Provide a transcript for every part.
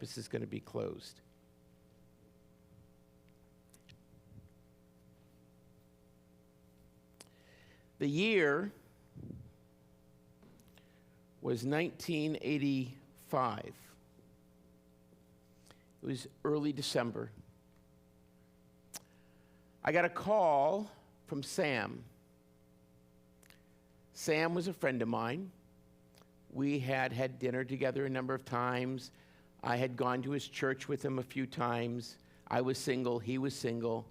campus is going to be closed. The year was 1985. It was early December. I got a call from Sam. Sam was a friend of mine. We had had dinner together a number of times. I had gone to his church with him a few times. I was single, he was single.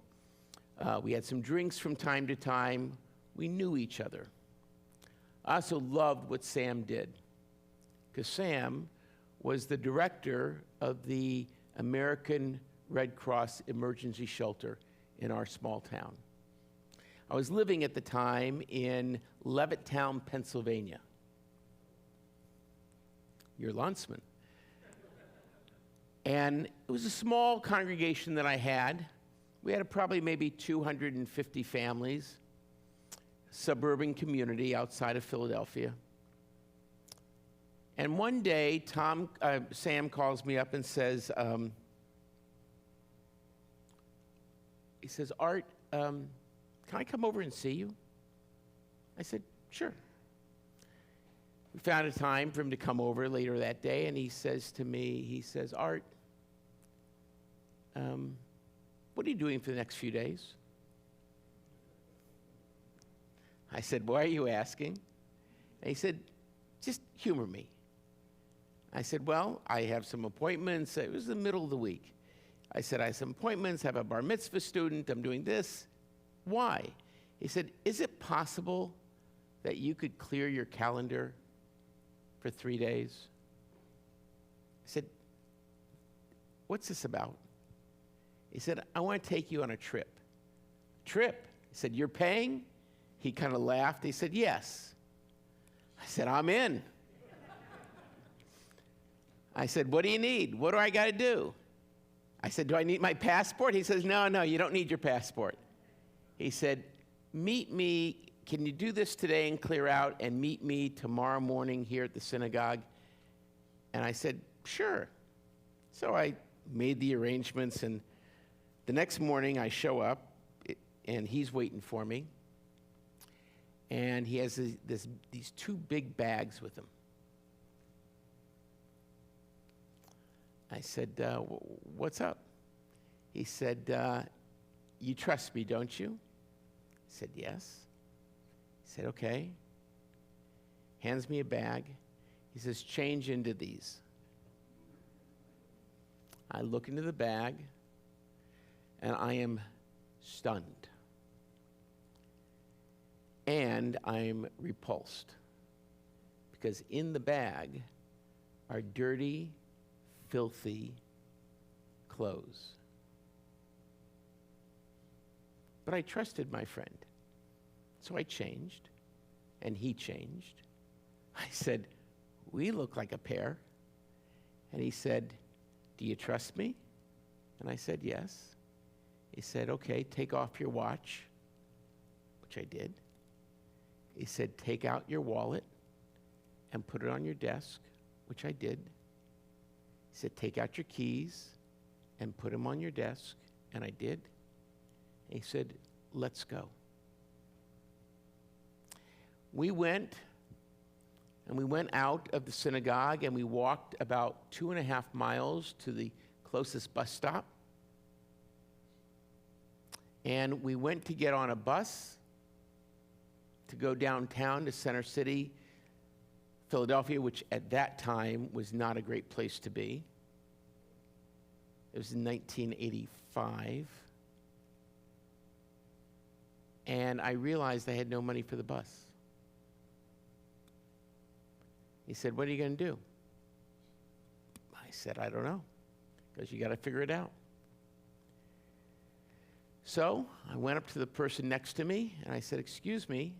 We had some drinks from time to time. We knew each other. I also loved what Sam did, because Sam was the director of the American Red Cross emergency shelter in our small town. I was living at the time in Levittown, Pennsylvania. Your Landsman. And it was a small congregation that I had. We had probably maybe 250 families, suburban community outside of Philadelphia. And one day, Sam calls me up and says, he says, Art, can I come over and see you? I said, sure. We found a time for him to come over later that day, and he says to me, he says, Art, what are you doing for the next few days? I said, why are you asking? And he said, just humor me. I said, well, I have some appointments. It was the middle of the week. I said, I have some appointments, have a bar mitzvah student, I'm doing this. Why? He said, is it possible that you could clear your calendar for 3 days? I said, what's this about? He said, I want to take you on a trip. Trip? He said, you're paying? He kind of laughed. He said, yes. I said, I'm in. I said, what do you need? What do I got to do? I said, do I need my passport? He says, no, you don't need your passport. He said, meet me. Can you do this today and clear out, and meet me tomorrow morning here at the synagogue? And I said, sure. So I made the arrangements, and the next morning I show up, and he's waiting for me. And he has these two big bags with him. I said, what's up? He said, you trust me, don't you? I said, yes. He said, okay. Hands me a bag. He says, change into these. I look into the bag, and I am stunned. And I'm repulsed, because in the bag are dirty, filthy clothes. But I trusted my friend. So I changed, and he changed. I said, we look like a pair. And he said, do you trust me? And I said, yes. He said, okay, take off your watch, which I did. He said, take out your wallet and put it on your desk, which I did. He said, take out your keys and put them on your desk, and I did. He said, let's go. We went out of the synagogue, and we walked about 2.5 miles to the closest bus stop. And we went to get on a bus to go downtown to Center City, Philadelphia, which at that time was not a great place to be. It was in 1985. And I realized I had no money for the bus. He said, what are you going to do? I said, I don't know, because you got to figure it out. So I went up to the person next to me, and I said, excuse me,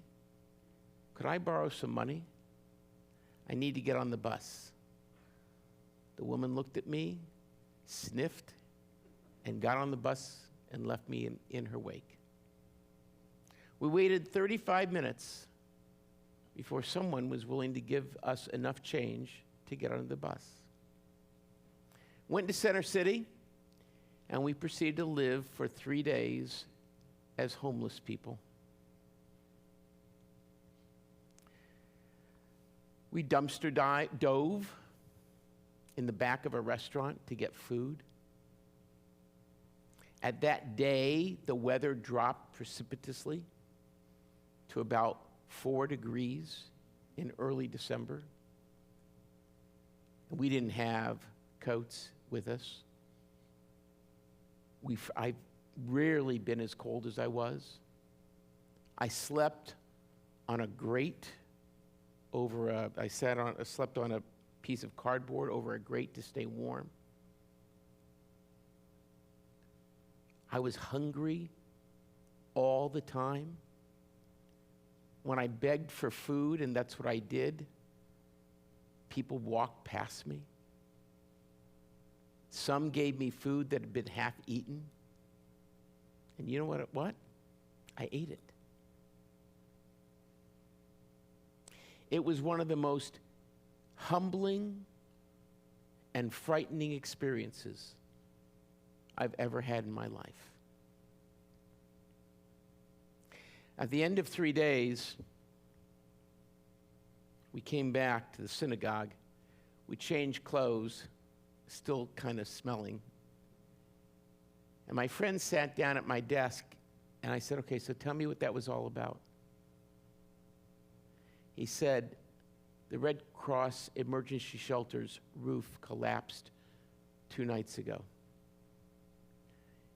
could I borrow some money? I need to get on the bus. The woman looked at me, sniffed, and got on the bus and left me in her wake. We waited 35 minutes before someone was willing to give us enough change to get on the bus. Went to Center City, and we proceeded to live for 3 days as homeless people. We dumpster dove in the back of a restaurant to get food. At that day, the weather dropped precipitously to about 4 degrees in early December. We didn't have coats with us. I've rarely been as cold as I was. I slept on a grate I slept on a piece of cardboard over a grate to stay warm. I was hungry all the time. When I begged for food, and that's what I did, people walked past me. Some gave me food that had been half eaten. And you know what? I ate it. It was one of the most humbling and frightening experiences I've ever had in my life. At the end of 3 days, we came back to the synagogue. We changed clothes, still kind of smelling. And my friend sat down at my desk, and I said, okay, so tell me what that was all about. He said, the Red Cross emergency shelter's roof collapsed 2 nights ago.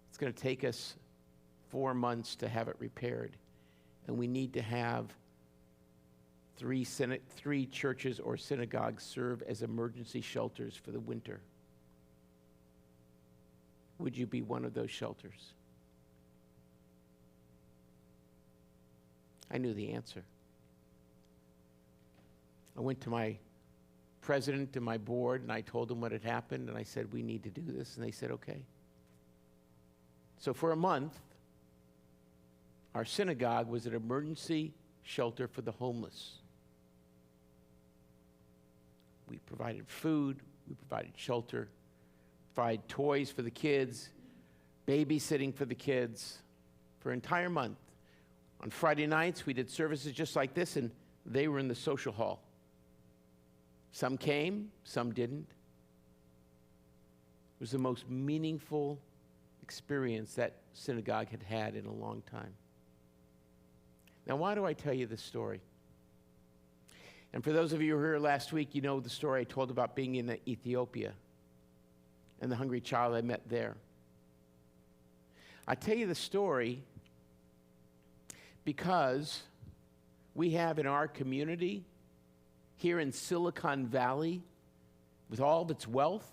It's going to take us 4 months to have it repaired, and we need to have 3 churches or synagogues serve as emergency shelters for the winter. Would you be one of those shelters? I knew the answer. I went to my president and my board, and I told them what had happened, and I said, we need to do this, and they said, okay. So for a month, our synagogue was an emergency shelter for the homeless. We provided food, we provided shelter, provided toys for the kids, babysitting for the kids for an entire month. On Friday nights, we did services just like this, and they were in the social hall. Some came, some didn't. It was the most meaningful experience that synagogue had had in a long time. Now, why do I tell you this story? And for those of you who were here last week, you know the story I told about being in Ethiopia and the hungry child I met there. I tell you the story because we have in our community here in Silicon Valley, with all of its wealth,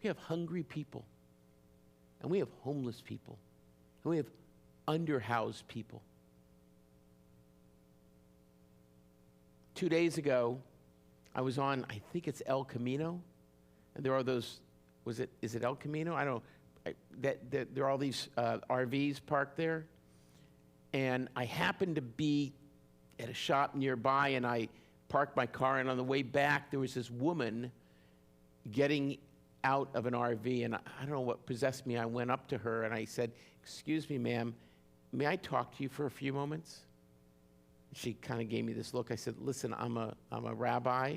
we have hungry people, and we have homeless people, and we have underhoused people. 2 days ago, I was on, I think it's El Camino, and there are those, is it El Camino? I don't know. There are all these RVs parked there, and I happened to be at a shop nearby, and I parked my car, and on the way back, there was this woman getting out of an RV, and I don't know what possessed me. I went up to her, and I said, excuse me, ma'am, may I talk to you for a few moments? She kind of gave me this look. I said, listen, I'm a rabbi.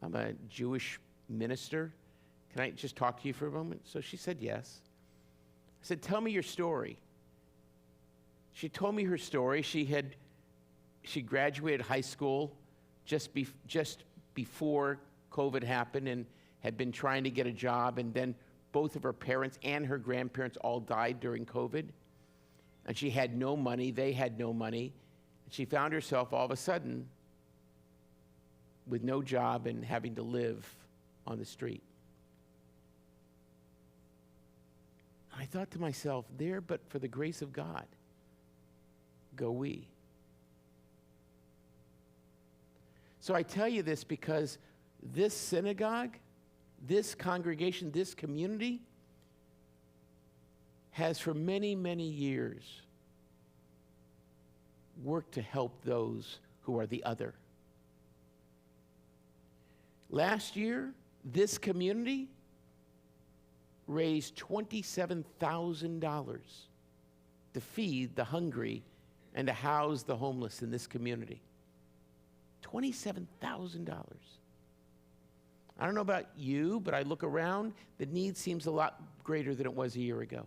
I'm a Jewish minister. Can I just talk to you for a moment? So she said yes. I said, tell me your story. She told me her story. She graduated high school just before COVID happened and had been trying to get a job, and then both of her parents and her grandparents all died during COVID. And she had no money. They had no money. And she found herself all of a sudden with no job and having to live on the street. I thought to myself, there but for the grace of God, go we. So I tell you this because this synagogue, this congregation, this community has for many, many years worked to help those who are the other. Last year, this community raised $27,000 to feed the hungry and to house the homeless in this community. $27,000. I don't know about you, but I look around, the need seems a lot greater than it was a year ago.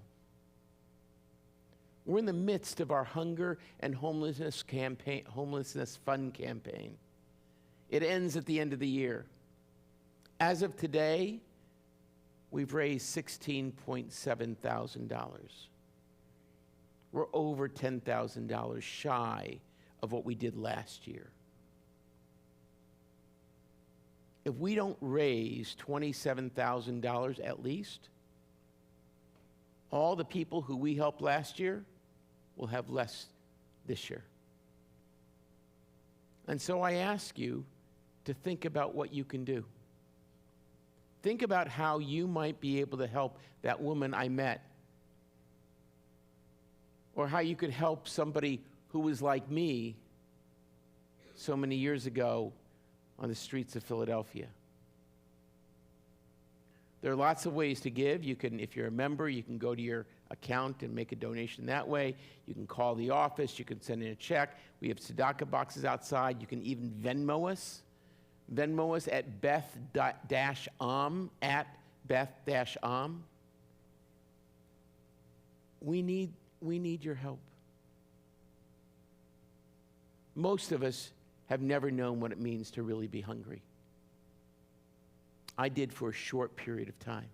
We're in the midst of our hunger and homelessness fund campaign. It ends at the end of the year. As of today, we've raised $16.7 thousand. We're over $10,000 shy of what we did last year. If we don't raise $27,000 at least, all the people who we helped last year will have less this year. And so I ask you to think about what you can do. Think about how you might be able to help that woman I met, or how you could help somebody who was like me so many years ago on the streets of Philadelphia. There are lots of ways to give. You can, if you're a member, you can go to your account and make a donation that way. You can call the office. You can send in a check. We have tzedakah boxes outside. You can even Venmo us. Venmo us at Beth-Am, at Beth-Am. We need your help. Most of us have never known what it means to really be hungry. I did for a short period of time.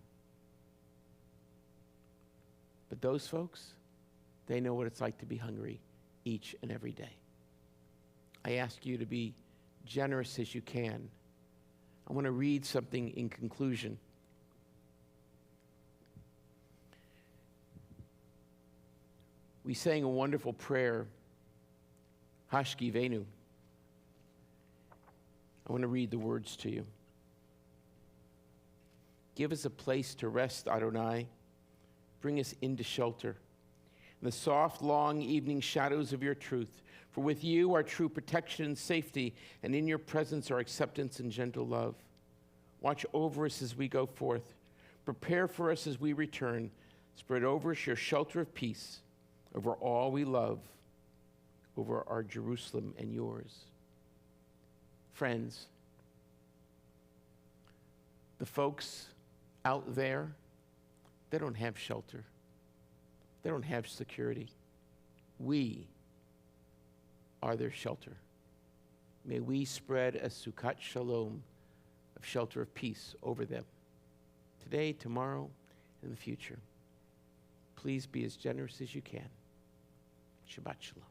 But those folks, they know what it's like to be hungry each and every day. I ask you to be generous as you can. I want to read something in conclusion. We sang a wonderful prayer, Hashkivenu. I want to read the words to you. Give us a place to rest, Adonai. Bring us into shelter in the soft, long evening shadows of your truth. For with you are true protection and safety, and in your presence are acceptance and gentle love. Watch over us as we go forth. Prepare for us as we return. Spread over us your shelter of peace, over all we love, over our Jerusalem and yours. Friends, the folks out there, they don't have shelter. They don't have security. We are their shelter. May we spread a Sukkot Shalom of shelter of peace over them today, tomorrow, and the future. Please be as generous as you can. Shabbat Shalom.